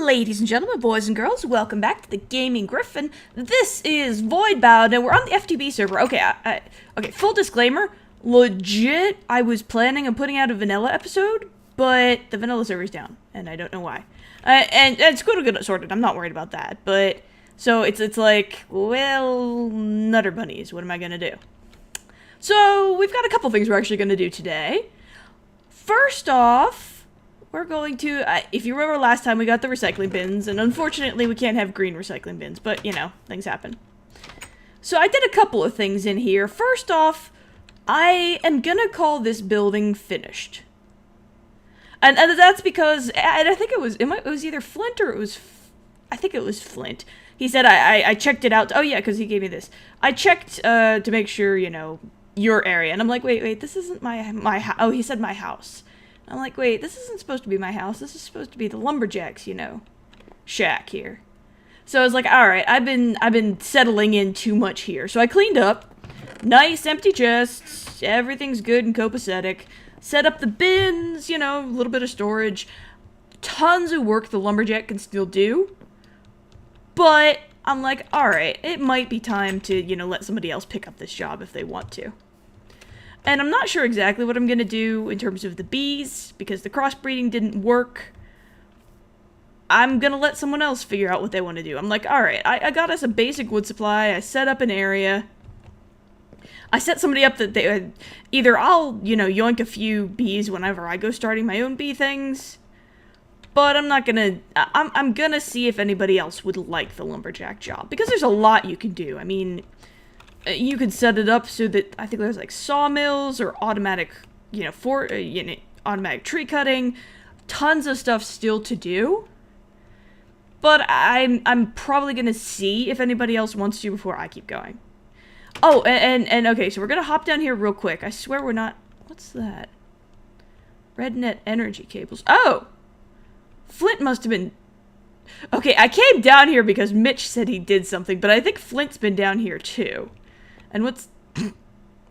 Ladies and gentlemen, boys and girls, welcome back to the Gaming Gryphon. This is VoidBound, and we're on the FTB server. Okay, okay, full disclaimer, legit, I was planning on putting out a vanilla episode, but the vanilla server's down, and I don't know why. And it's going to get sorted, I'm not worried about that, but, so it's like, well, Nutter Bunnies, what am I gonna do? So, we've got a couple things we're actually gonna do today. First off, we're going to, if you remember last time we got the recycling bins, and unfortunately we can't have green recycling bins, but, you know, things happen. So I did a couple of things in here. First off, I am gonna call this building finished. And that's because, and I think it was either Flint or I think it was Flint. He said I checked it out, oh yeah, because he gave me this. I checked, to make sure, you know, your area, and I'm like, wait, this isn't my house. Oh, he said my house. I'm like, wait, this isn't supposed to be my house. This is supposed to be the lumberjacks, you know, shack here. So I was like, all right, I've been settling in too much here. So I cleaned up, nice empty chests, everything's good and copacetic. Set up the bins, you know, a little bit of storage. Tons of work the lumberjack can still do. But I'm like, all right, it might be time to, you know, let somebody else pick up this job if they want to. And I'm not sure exactly what I'm going to do in terms of the bees, because the crossbreeding didn't work. I'm going to let someone else figure out what they want to do. I'm like, alright, I got us a basic wood supply, I set up an area. I set somebody up that they, either I'll, you know, yoink a few bees whenever I go starting my own bee things. But I'm not gonna, I'm gonna see if anybody else would like the lumberjack job. Because there's a lot you can do. I mean, you could set it up so that, I think there's like sawmills or automatic, you know, automatic tree cutting. Tons of stuff still to do. But I'm probably gonna see if anybody else wants to before I keep going. Oh, and okay, so we're gonna hop down here real quick. I swear we're not, what's that? Rednet energy cables. Oh! Flint must have been... Okay, I came down here because Mitch said he did something, but I think Flint's been down here too. And what's...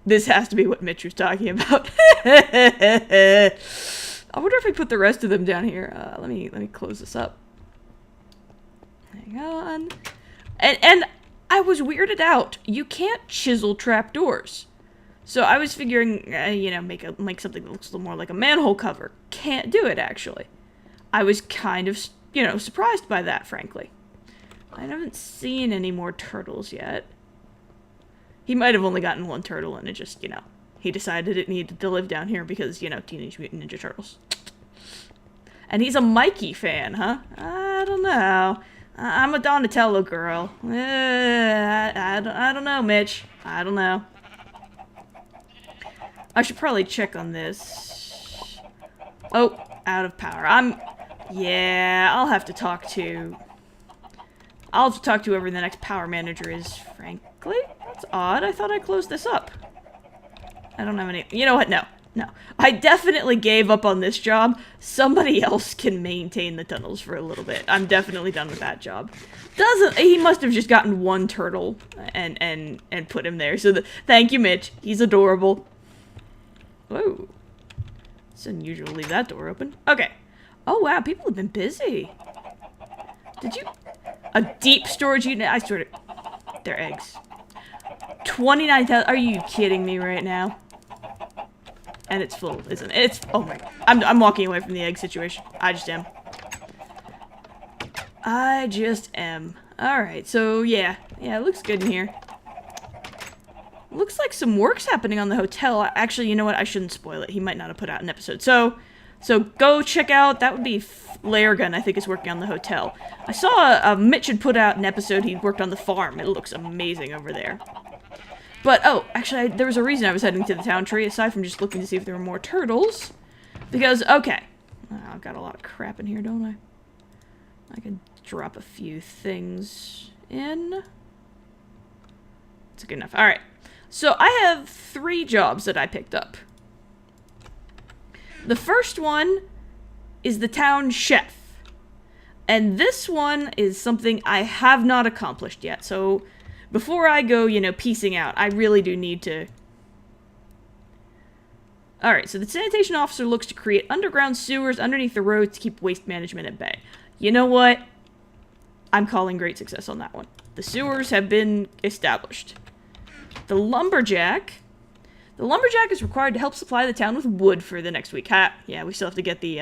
This has to be what Mitch was talking about. I wonder if we put the rest of them down here. Let me close this up. Hang on. And I was weirded out. You can't chisel trapdoors. So I was figuring, you know, make something that looks a little more like a manhole cover. Can't do it, actually. I was kind of, you know, surprised by that, frankly. I haven't seen any more turtles yet. He might have only gotten one turtle, and it just, you know, he decided it needed to live down here because, you know, Teenage Mutant Ninja Turtles. And he's a Mikey fan, huh? I don't know. I'm a Donatello girl. I don't know, Mitch. I don't know. I should probably check on this. Oh, out of power. Yeah, I'll have to talk to whoever the next power manager is, frankly. That's odd. I thought I closed this up. I don't have any... You know what? No. I definitely gave up on this job. Somebody else can maintain the tunnels for a little bit. I'm definitely done with that job. He must have just gotten one turtle and put him there. So thank you, Mitch. He's adorable. Whoa. It's unusual to leave that door open. Okay. Oh, wow. People have been busy. Did you... A deep storage unit? I sort of... They're eggs. 29,000... Are you kidding me right now? And it's full, isn't it? It's... Oh my... I'm walking away from the egg situation. I just am. Alright, so yeah. Yeah, it looks good in here. Looks like some work's happening on the hotel. Actually, you know what? I shouldn't spoil it. He might not have put out an episode. So go check out. That would be Lairgun, I think, is working on the hotel. I saw Mitch had put out an episode. He worked on the farm. It looks amazing over there. But, oh, actually, there was a reason I was heading to the town tree, aside from just looking to see if there were more turtles. Because, okay. I've got a lot of crap in here, don't I? I can drop a few things in. It's good enough. Alright. So, I have 3 jobs that I picked up. The first one is the town chef. And this one is something I have not accomplished yet. So, before I go, you know, piecing out, I really do need to... Alright, so the sanitation officer looks to create underground sewers underneath the roads to keep waste management at bay. You know what? I'm calling great success on that one. The sewers have been established. The lumberjack is required to help supply the town with wood for the next week. Yeah, we still have to get the,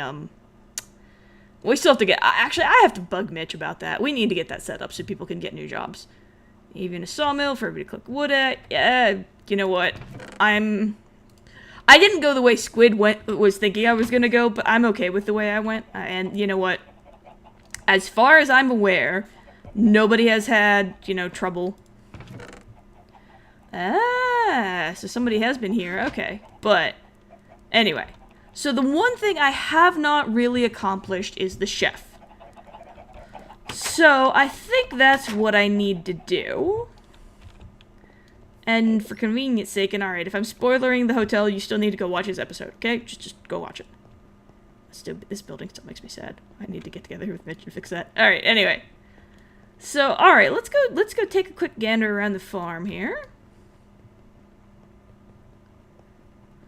actually, I have to bug Mitch about that. We need to get that set up so people can get new jobs. Even a sawmill for everybody to cook wood at. Yeah, you know what? I didn't go the way Squid was thinking I was gonna go, but I'm okay with the way I went. And you know what? As far as I'm aware, nobody has had, you know, trouble. Ah, so somebody has been here. Okay. But, anyway. So the one thing I have not really accomplished is the chef. So, I think that's what I need to do. And for convenience sake, and alright, if I'm spoilering the hotel, you still need to go watch his episode, okay? Just go watch it. This building still makes me sad. I need to get together with Mitch and fix that. Alright, anyway. So, alright, let's go take a quick gander around the farm here.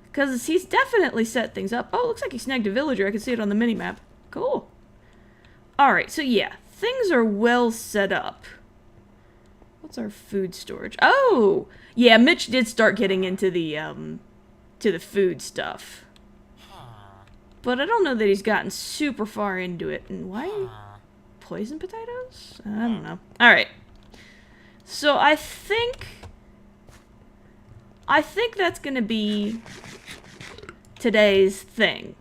Because he's definitely set things up. Oh, looks like he snagged a villager. I can see it on the mini-map. Cool. Alright, so yeah. Things are well set up. What's our food storage? Oh! Yeah, Mitch did start getting into the, to the food stuff. But I don't know that he's gotten super far into it. And why? Poison potatoes? I don't know. Alright. So I think that's gonna be today's thing.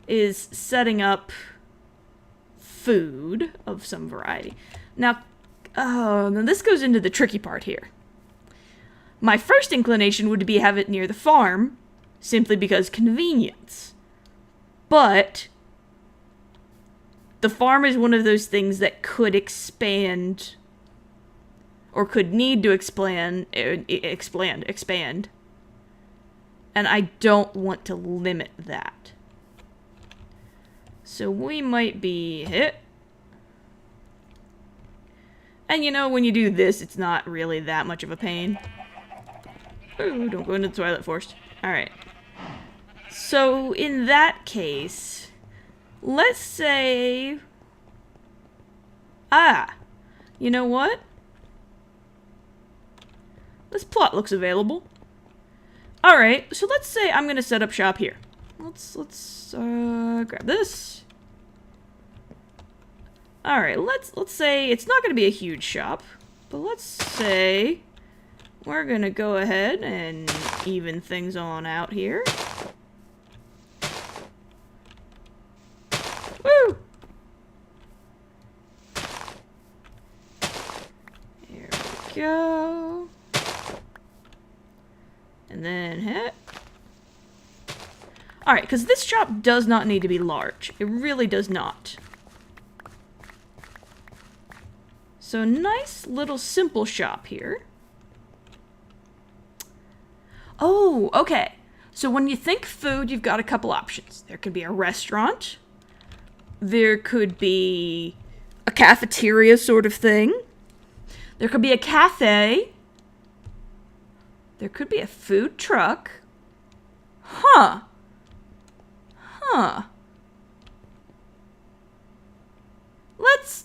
Is setting up food of some variety. Now, this goes into the tricky part here. My first inclination would be have it near the farm, simply because convenience. But the farm is one of those things that could expand, or could need to expand, and I don't want to limit that. So we might be hit. And you know, when you do this, it's not really that much of a pain. Ooh, don't go into the Twilight Forest. Alright. So, in that case, let's say... you know what? This plot looks available. Alright, so let's say I'm gonna set up shop here. Let's grab this. Alright, let's say it's not gonna be a huge shop, but let's say we're gonna go ahead and even things on out here. Woo! Here we go. And then hit. Alright, because this shop does not need to be large. It really does not. So, nice little simple shop here. Oh, okay. So when you think food, you've got a couple options. There could be a restaurant. There could be a cafeteria sort of thing. There could be a cafe. There could be a food truck. Huh. Let's...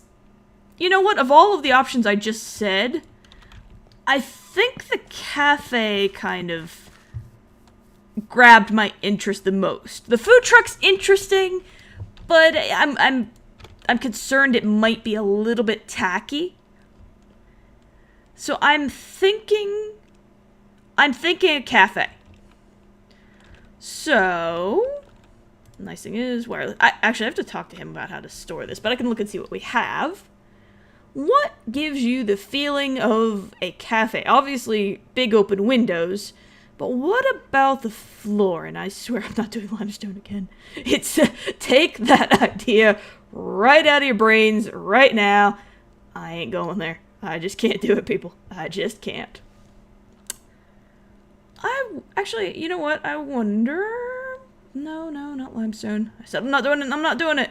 You know what? Of all of the options I just said, I think the cafe kind of grabbed my interest the most. The food truck's interesting, but I'm concerned it might be a little bit tacky. So I'm thinking a cafe. So, nice thing is, actually I have to talk to him about how to store this, but I can look and see what we have. What gives you the feeling of a cafe? Obviously, big open windows, but what about the floor? And I swear I'm not doing limestone again. It's, take that idea right out of your brains right now. I ain't going there. I just can't do it, people. I just can't. Actually, you know what? I wonder... No, not limestone. I said I'm not doing it. I'm not doing it.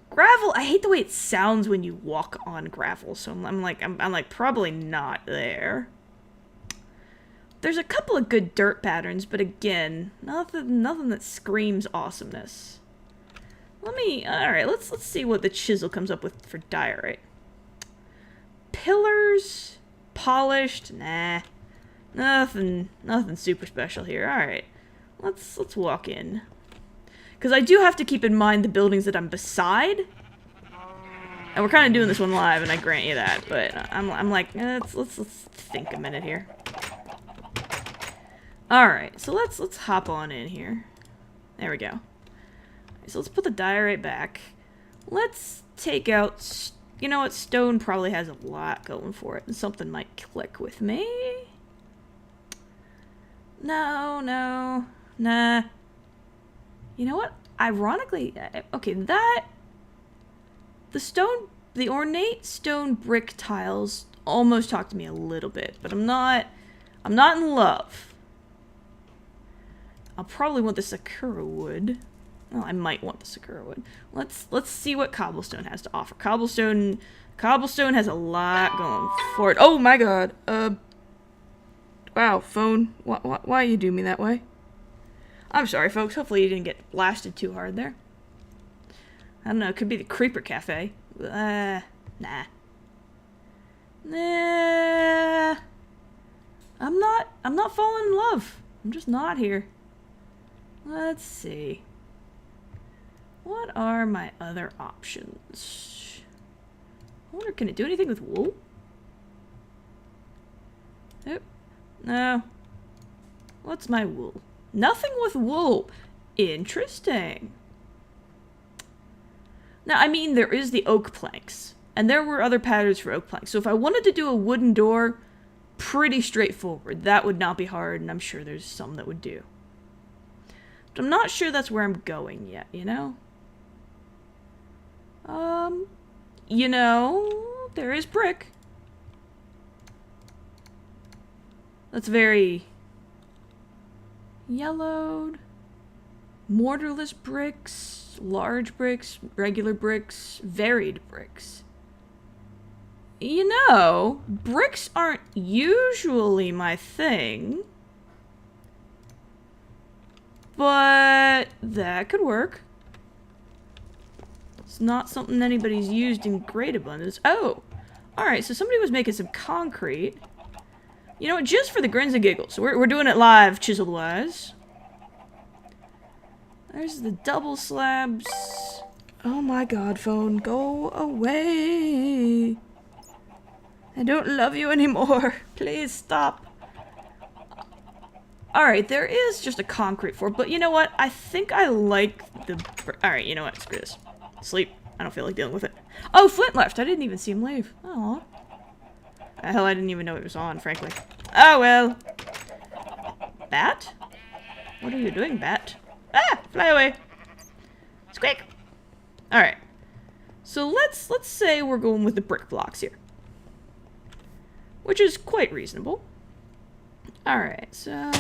Gravel, I hate the way it sounds when you walk on gravel, so I'm like probably not there. There's a couple of good dirt patterns, but again, nothing that screams awesomeness. Alright, let's see what the chisel comes up with for diorite. Pillars, polished, nah. Nothing super special here. Alright, let's walk in. Because I do have to keep in mind the buildings that I'm beside. And we're kind of doing this one live, and I grant you that, but I'm like, let's think a minute here. Alright, so let's hop on in here. There we go. So let's put the diorite back. Let's take out... You know what? Stone probably has a lot going for it. And something might click with me. No. Nah. You know what? Ironically... Okay, that... The ornate stone brick tiles almost talk to me a little bit. But I'm not in love. I'll probably want the Sakura wood. Well, I might want the Sakura wood. Let's see what cobblestone has to offer. Cobblestone has a lot going for it. Oh my god. Wow, phone. Why you do me that way? I'm sorry, folks. Hopefully you didn't get blasted too hard there. I don't know. It could be the Creeper Cafe. Nah. I'm not falling in love. I'm just not here. Let's see. What are my other options? I wonder, can it do anything with wool? Nope. No. What's my wool? Nothing with wool. Interesting. Now, I mean, there is the oak planks. And there were other patterns for oak planks. So if I wanted to do a wooden door, pretty straightforward. That would not be hard, and I'm sure there's some that would do. But I'm not sure that's where I'm going yet, you know? You know, there is brick. That's very yellowed. Mortarless bricks, large bricks, regular bricks, varied bricks. You know, bricks aren't usually my thing. But that could work. It's not something anybody's used in great abundance. Oh! Alright, so somebody was making some concrete. You know what, just for the grins and giggles. So we're doing it live, chisel-wise. There's the double slabs. Oh my god, phone, go away. I don't love you anymore. Please stop. Alright, there is just a concrete floor, but you know what? I think I like the... Alright, you know what? Screw this. Sleep. I don't feel like dealing with it. Oh, Flint left. I didn't even see him leave. Oh. Hell, I didn't even know it was on, frankly. Oh, well. Bat? What are you doing, Bat? Ah! Fly away. Squeak! Alright. So let's say we're going with the brick blocks here. Which is quite reasonable. Alright, so...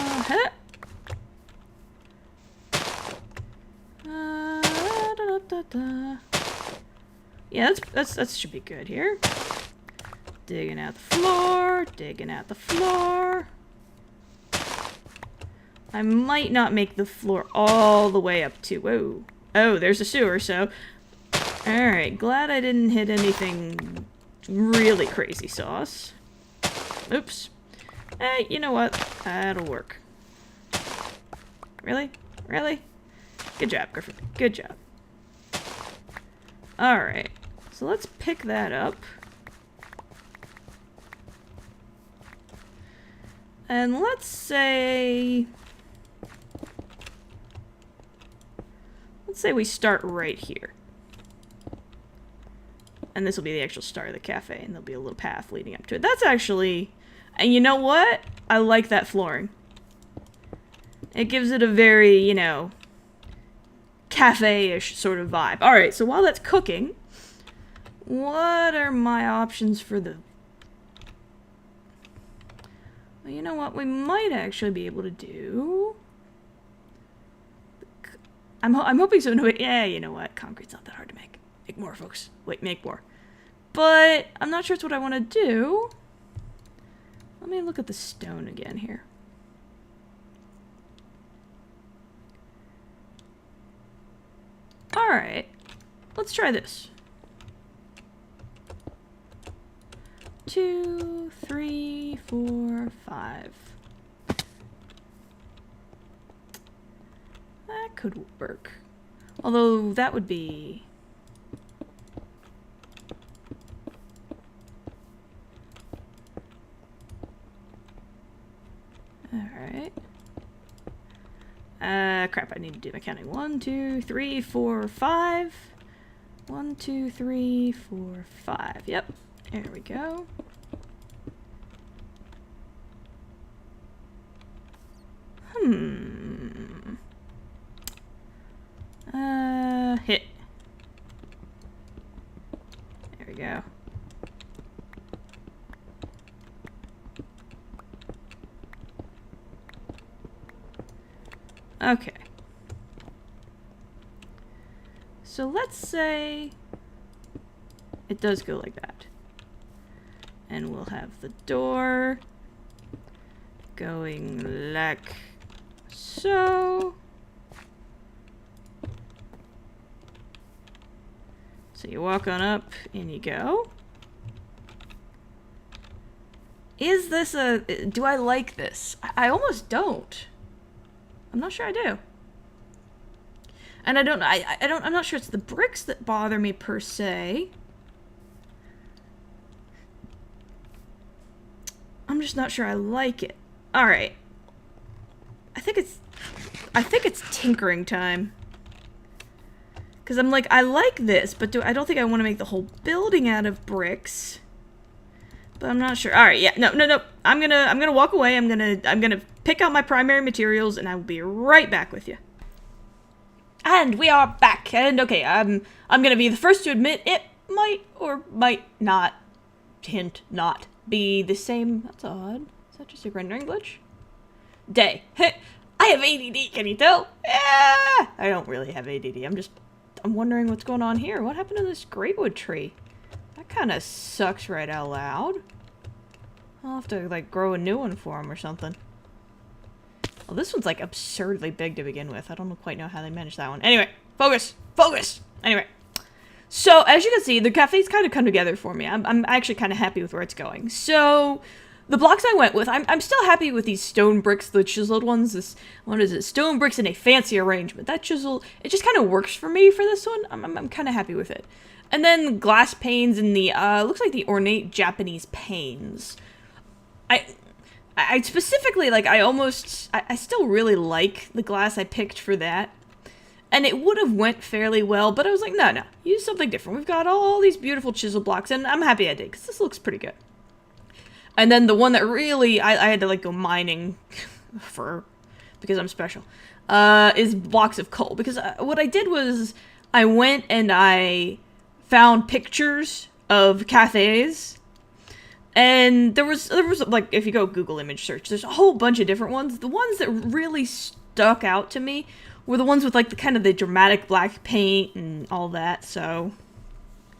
Yeah, that should be good here. Digging out the floor, digging out the floor. I might not make the floor all the way up to... Whoa. Oh, there's a sewer, so... Alright, glad I didn't hit anything really crazy sauce. Oops. Hey, you know what? That'll work. Really? Really? Good job, Gryphon. Good job. Alright. So let's pick that up. And let's say... Let's say we start right here. And this will be the actual start of the cafe, and there'll be a little path leading up to it. That's actually... And you know what? I like that flooring. It gives it a very, you know, cafe-ish sort of vibe. Alright, so while that's cooking, what are my options for the... Well, you know what? We might actually be able to do... I'm hoping so. No, yeah, you know what? Concrete's not that hard to make. Make more, folks. Wait, make more. But I'm not sure it's what I want to do. Let me look at the stone again here. Alright. let's try this. 2, 3, 4, 5. That could work. Although that would be... Alright. Crap, I need to do my counting. 1, 2, 3, 4, 5. 1, 2, 3, 4, 5. Yep. There we go. Hit. There we go. Okay. So let's say it does go like that. And we'll have the door going like so. So you walk on up and you go. Is this a... do I like this? I almost don't. I'm not sure I do. And I'm not sure it's the bricks that bother me per se. I'm just not sure I like it. Alright. I think it's tinkering time. Because I'm like, I like this, but I don't think I want to make the whole building out of bricks. But I'm not sure. Alright, yeah, no. I'm gonna walk away. I'm gonna pick out my primary materials, and I will be right back with you. And we are back. And okay, I'm gonna be the first to admit it might or might not, hint, not be the same. That's odd. Is that just a rendering glitch? Day. I have ADD, can you tell? I don't really have ADD. I'm wondering what's going on here. What happened to this greatwood tree? That kind of sucks right out loud. I'll have to, like, grow a new one for him or something. Well, this one's, like, absurdly big to begin with. I don't quite know how they managed that one. Anyway, focus! Focus! Anyway. So, as you can see, the cafe's kind of come together for me. I'm actually kind of happy with where it's going. So, the blocks I went with, I'm still happy with these stone bricks, the chiseled ones. This, what is it? Stone bricks in a fancy arrangement. That chisel, it just kind of works for me for this one. I'm kind of happy with it. And then glass panes and the, looks like the ornate Japanese panes. I specifically, like, I still really like the glass I picked for that. And it would have went fairly well, but I was like, no, use something different. We've got all these beautiful chisel blocks, and I'm happy I did, because this looks pretty good. And then the one that really, I had to, like, go mining for, because I'm special, is blocks of coal. Because what I did was, I went and I found pictures of cafes, and there was like, if you go Google image search, there's a whole bunch of different ones. The ones that really stuck out to me were the ones with, like, the kind of the dramatic black paint and all that, so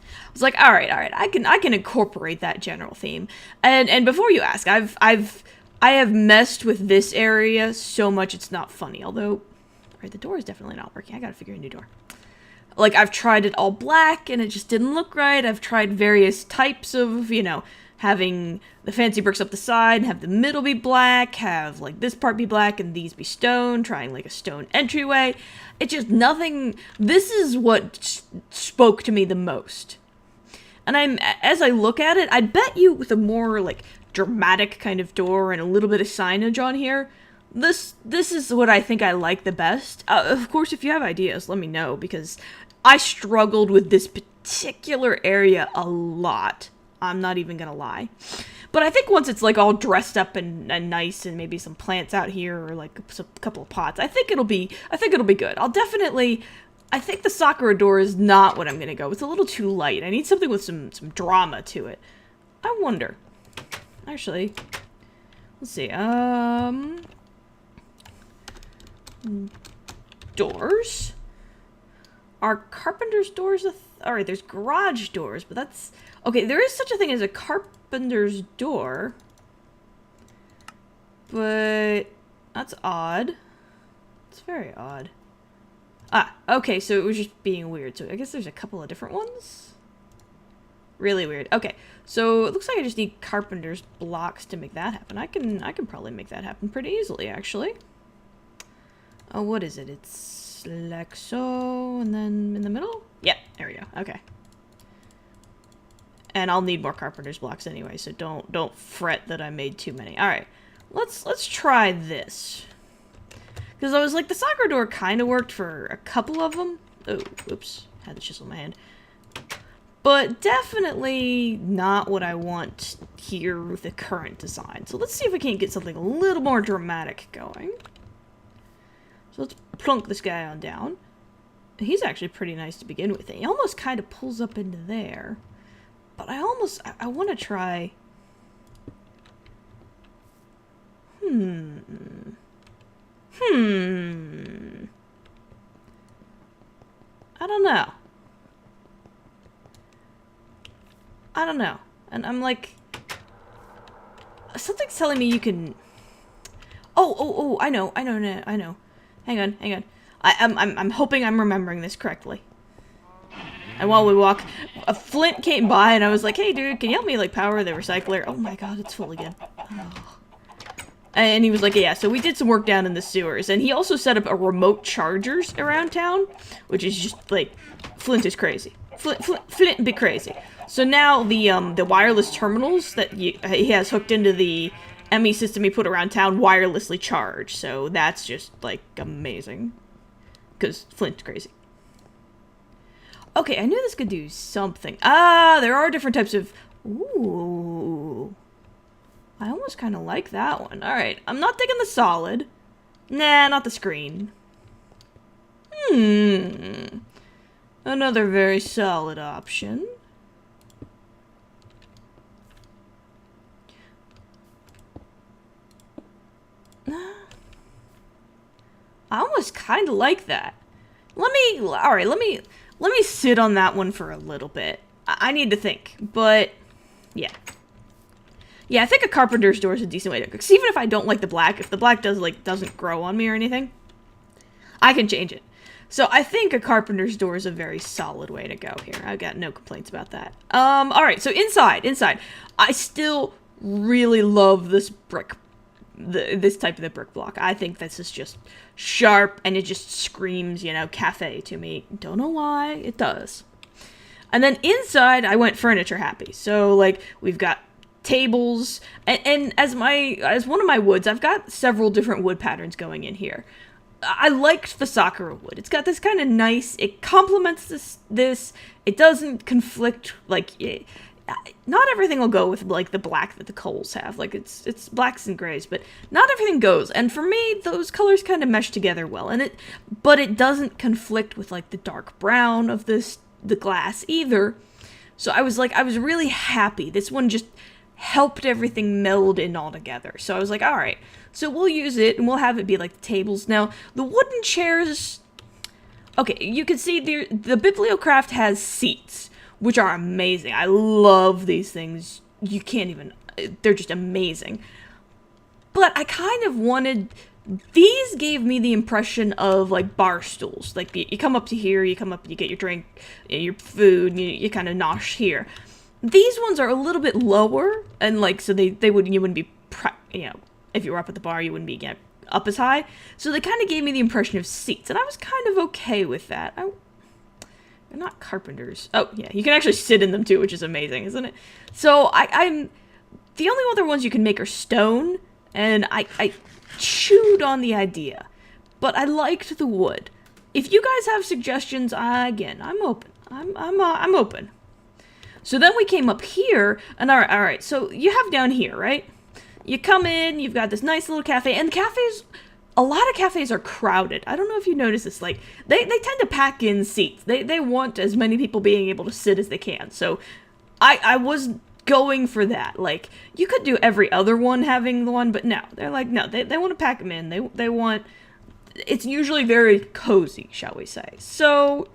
I was like, all right, I can incorporate that general theme. And before you ask, I have messed with this area so much it's not funny. Although, right, the door is definitely not working. I gotta figure a new door. Like, I've tried it all black and it just didn't look right. I've tried various types of, you know, having the fancy bricks up the side, have the middle be black, have, like, this part be black and these be stone, trying, like, a stone entryway. It just, nothing, this is what spoke to me the most. And as I look at it, I bet you with a more, like, dramatic kind of door and a little bit of signage on here, this is what I think I like the best. Of course, if you have ideas, let me know, because I struggled with this particular area a lot. I'm not even gonna lie. But I think once it's, like, all dressed up and nice and maybe some plants out here or, like, a couple of pots, I think it'll be good. I think the Sakura door is not what I'm gonna go. It's a little too light. I need something with some drama to it. I wonder. Actually, let's see. Doors? Are carpenter's doors alright, there's garage doors, but that's... Okay, there is such a thing as a carpenter's door. But that's odd. It's very odd. Ah, okay, so it was just being weird. So I guess there's a couple of different ones? Really weird. Okay, so it looks like I just need carpenter's blocks to make that happen. I can probably make that happen pretty easily, actually. Oh, what is it? It's like so, and then in the middle? Yep, there we go. Okay. And I'll need more carpenter's blocks anyway, so don't fret that I made too many. All right, let's try this. Because I was like, the soccer door kind of worked for a couple of them. Oh, oops, had the chisel in my hand. But definitely not what I want here with the current design. So let's see if we can't get something a little more dramatic going. So let's plunk this guy on down. He's actually pretty nice to begin with. He almost kind of pulls up into there. But I want to try... I don't know. And I'm like... Something's telling me you can... Oh, I know. Hang on. I'm hoping I'm remembering this correctly. And while we walk, a Flint came by and I was like, hey dude, can you help me like power the recycler? Oh my god, it's full again. Oh. And he was like, yeah, so we did some work down in the sewers. And he also set up a remote chargers around town, which is just like, Flint is crazy. Flint be crazy. So now the wireless terminals that he has hooked into the ME system he put around town wirelessly charge. So that's just like amazing. Because Flint's crazy. Okay, I knew this could do something. Ah, there are different types of... Ooh. I almost kind of like that one. Alright, I'm not digging the solid. Nah, not the screen. Another very solid option. I almost kind of like that. Let me sit on that one for a little bit. I need to think, but yeah. Yeah, I think a carpenter's door is a decent way to go. Because even if I don't like the black, if the black doesn't grow on me or anything, I can change it. So I think a carpenter's door is a very solid way to go here. I've got no complaints about that. Alright, so inside. I still really love this brick, this type of the brick block. I think this is just sharp, and it just screams, you know, cafe to me. Don't know why, it does. And then inside, I went furniture happy. So, like, we've got tables, and as one of my woods, I've got several different wood patterns going in here. I liked the Sakura wood. It's got this kind of nice, it complements this, it doesn't conflict, like, not everything will go with, like, the black that the coals have. Like, it's blacks and grays, but not everything goes. And for me, those colors kind of mesh together well. But it doesn't conflict with, like, the dark brown of the glass either. So I was really happy. This one just helped everything meld in all together. So I was like, all right, so we'll use it, and we'll have it be like the tables. Now, the wooden chairs, okay, you can see the Bibliocraft has seats, which are amazing. I love these things. You can't even, they're just amazing. But I kind of wanted, these gave me the impression of like bar stools. Like you come up to here, you come up, you get your drink, your food, you kind of nosh here. These ones are a little bit lower, and like, so you wouldn't be, you know, if you were up at the bar, you wouldn't be up as high. So they kind of gave me the impression of seats, and I was kind of okay with that. They're not carpenters. Oh, yeah, you can actually sit in them too, which is amazing, isn't it? So I'm the only other ones you can make are stone, and I chewed on the idea, but I liked the wood. If you guys have suggestions, again, I'm open. I'm open. So then we came up here, and all right, so you have down here, right? You come in, you've got this nice little cafe, and a lot of cafes are crowded. I don't know if you notice this, like, they tend to pack in seats. They want as many people being able to sit as they can. So I was going for that. Like, you could do every other one having the one, but no. They're like, no, they want to pack them in. They want, it's usually very cozy, shall we say. So,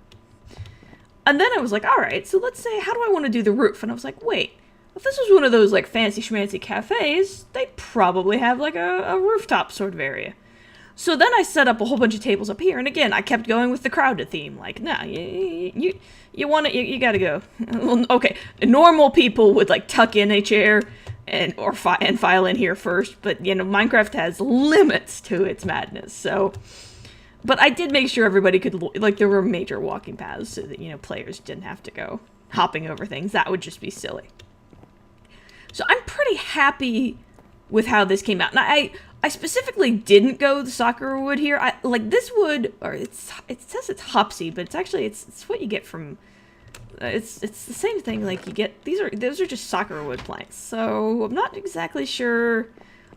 and then I was like, all right, so let's say, how do I want to do the roof? And I was like, wait, if this was one of those, like, fancy schmancy cafes, they probably have, like, a rooftop sort of area. So then I set up a whole bunch of tables up here, and again, I kept going with the crowded theme. Like, nah, you want to, you gotta go. Well, okay, normal people would like tuck in a chair and file in here first, but you know, Minecraft has limits to its madness. So, but I did make sure everybody could, like, there were major walking paths so that, you know, players didn't have to go hopping over things. That would just be silly. So I'm pretty happy with how this came out. And I specifically didn't go the soccer wood here. I like this wood, or it says it's hopsy, but it's actually it's what you get from it's the same thing. Like, you get those are just soccer wood planks. So I'm not exactly sure.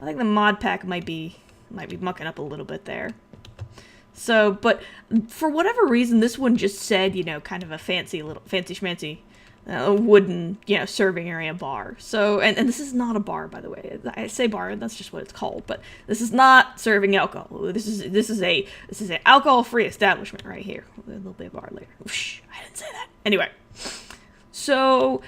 I think the mod pack might be mucking up a little bit there. So, but for whatever reason, this one just said, you know, kind of a fancy schmancy wooden, you know, serving area bar. So, and this is not a bar, by the way. I say bar, and that's just what it's called. But this is not serving alcohol. This is an alcohol-free establishment right here. A little bit of bar later. Whoosh, I didn't say that. Anyway, so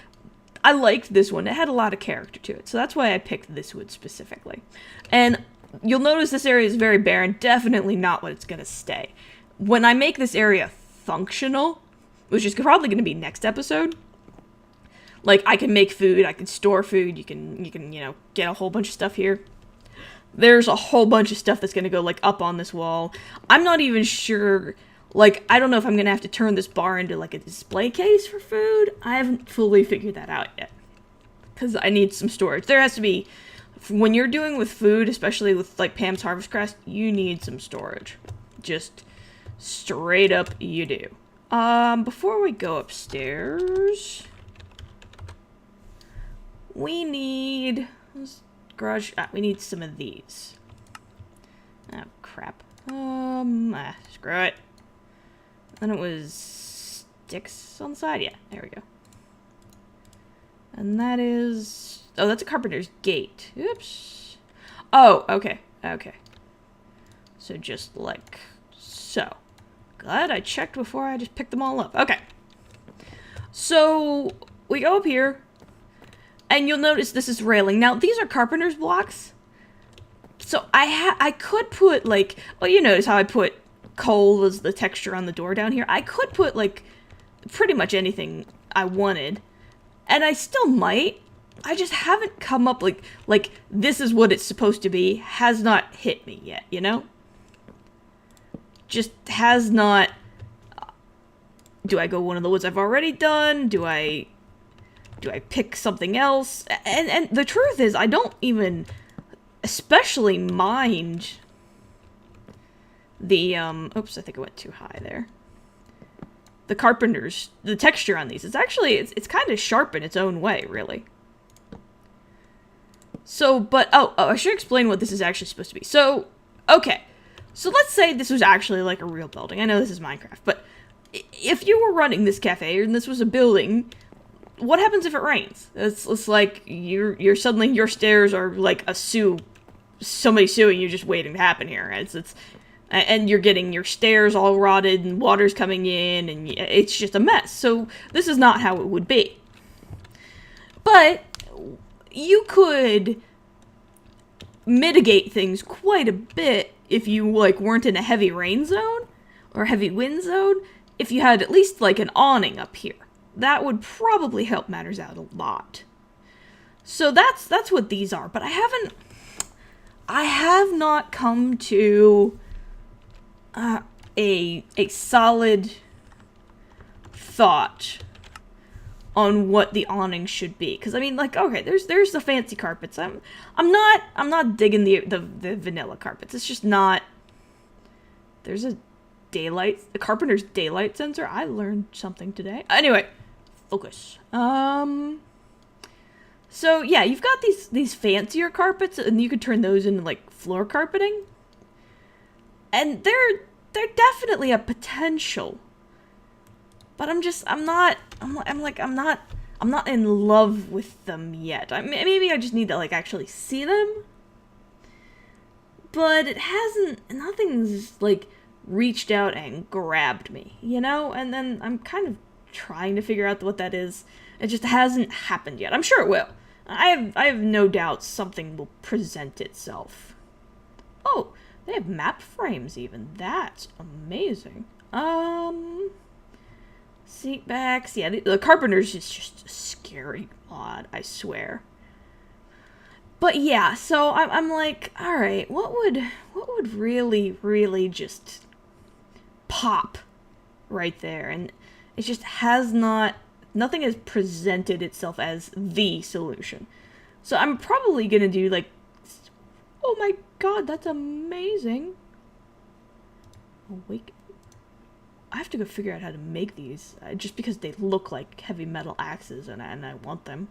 I liked this one. It had a lot of character to it, so that's why I picked this wood specifically. And you'll notice this area is very barren. Definitely not what it's gonna stay. When I make this area functional, which is probably gonna be next episode. Like, I can make food, I can store food, you can, you know, get a whole bunch of stuff here. There's a whole bunch of stuff that's gonna go, like, up on this wall. I'm not even sure, like, I don't know if I'm gonna have to turn this bar into, like, a display case for food. I haven't fully figured that out yet. Because I need some storage. There has to be, when you're doing with food, especially with, like, Pam's Harvest Crest, you need some storage. Just straight up you do. Before we go upstairs, we need we need some of these. Oh, crap. Screw it. Then it was sticks on the side. Yeah, there we go. And that is, oh, that's a carpenter's gate. Oops. Oh, okay. Okay. So just like so. Glad I checked before I just picked them all up. Okay. So we go up here. And you'll notice this is railing. Now, these are carpenter's blocks. So I could put, like, well, you notice how I put coal as the texture on the door down here. I could put, like, pretty much anything I wanted. And I still might. I just haven't come up, like, this is what it's supposed to be. Has not hit me yet, you know? Just has not. Do I go one of the woods I've already done? Do I pick something else? And the truth is, I don't even especially mind the, oops, I think I went too high there. The carpenter's, the texture on these, it's actually, it's kind of sharp in its own way, really. So, but, oh, I should explain what this is actually supposed to be. So, okay. So let's say this was actually like a real building. I know this is Minecraft, but if you were running this cafe and this was a building, what happens if it rains? It's like you're suddenly, your stairs are like a somebody suing you just waiting to happen here. And you're getting your stairs all rotted and water's coming in and it's just a mess. So this is not how it would be. But you could mitigate things quite a bit if you like weren't in a heavy rain zone or heavy wind zone, if you had at least like an awning up here. That would probably help matters out a lot. So that's what these are. But I have not come to a solid thought on what the awning should be. Because I mean, like, okay, there's the fancy carpets. I'm not digging the vanilla carpets. It's just not. There's a carpenter's daylight sensor. I learned something today. Anyway. Focus. So yeah, you've got these fancier carpets, and you could turn those into like floor carpeting. And they're definitely a potential. But I'm not in love with them yet. Maybe I just need to like actually see them. But nothing's like reached out and grabbed me, you know? And then I'm kind of trying to figure out what that is. It just hasn't happened yet. I'm sure it will. I have no doubt something will present itself. Oh, They have map frames even. That's amazing. Seat backs. Yeah, the Carpenter's is just a scary mod, I swear. But yeah, so I'm like, all right, what would really just pop right there? And it just has nothing has presented itself as the solution. So I'm probably gonna do like, oh my god, that's amazing. Awake. I have to go figure out how to make these, just because they look like heavy metal axes and I want them.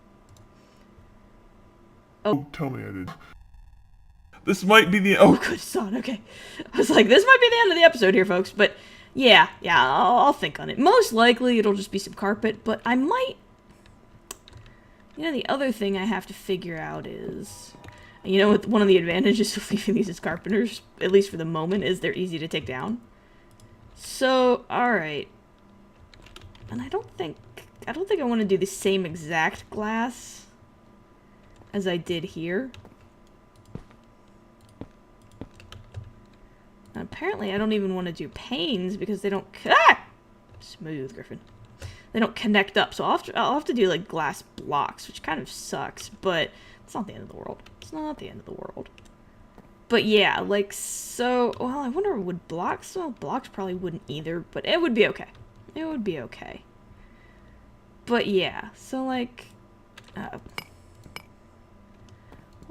Oh, tell me I did. This might be the... Oh, good son, okay. I was like, this might be the end of the episode here, folks, but yeah, I'll think on it. Most likely it'll just be some carpet, but I might... You know, the other thing I have to figure out is... You know, one of the advantages of leaving these as carpenters, at least for the moment, is they're easy to take down. So, alright. And I don't think I want to do the same exact glass as I did here. And apparently I don't even want to do panes because they don't... Smooth, Gryphon. They don't connect up, so I'll have to do, like, glass blocks, which kind of sucks, but it's not the end of the world. It's not the end of the world. But yeah, like, so... Well, I wonder, would blocks... Well, blocks probably wouldn't either, but it would be okay. It would be okay. But yeah, so, like... well,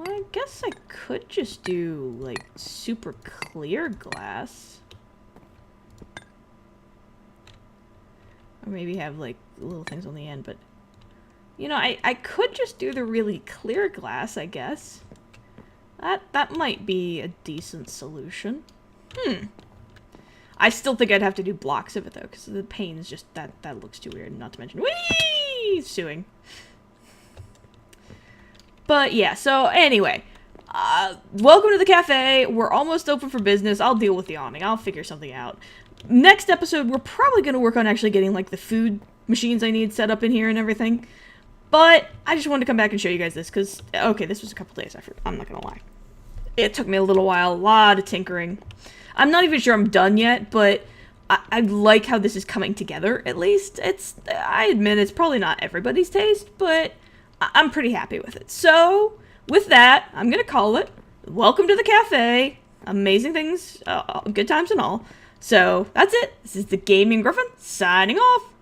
I guess I could just do, like, super clear glass. Or maybe have, like, little things on the end, but... You know, I could just do the really clear glass, I guess. That might be a decent solution. I still think I'd have to do blocks of it, though, because the panes just... That looks too weird, not to mention... Whee! Suing. But, yeah, so, anyway. Welcome to the cafe. We're almost open for business. I'll deal with the awning. I'll figure something out. Next episode, we're probably going to work on actually getting, like, the food machines I need set up in here and everything. But I just wanted to come back and show you guys this, because, okay, this was a couple days after. I'm not going to lie. It took me a little while, a lot of tinkering. I'm not even sure I'm done yet, but I like how this is coming together, at least. I admit it's probably not everybody's taste, but I'm pretty happy with it. So, with that, I'm going to call it. Welcome to the cafe. Amazing things, good times and all. So, that's it. This is the Gaming Gryphon, signing off.